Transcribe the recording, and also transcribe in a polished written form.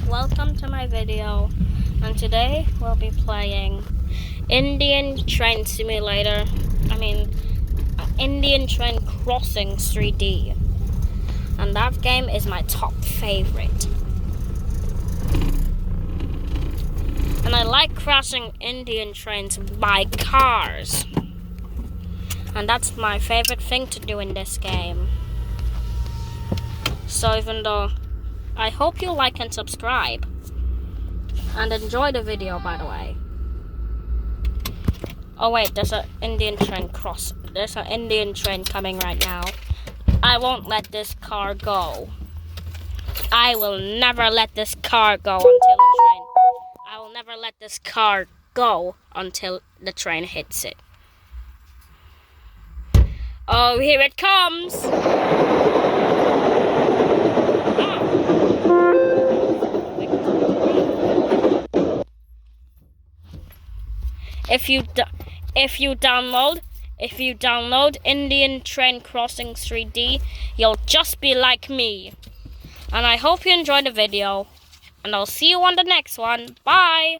welcome to my video, and today we'll be playing Indian Train Simulator, Indian Train Crossings 3D, and that game is my top favorite. And I like crashing Indian trains by cars, and that's my favorite thing to do in this game. So even though I hope you like and subscribe and enjoy the video, by the way. Oh wait, there's an Indian train coming right now. I won't let this car go. I will never let this car go until the train. I will never let this car go until the train hits it. Oh, here it comes! If you download Indian Train Crossings 3D, you'll just be like me. And I hope you enjoyed the video, and I'll see you on the next one. Bye!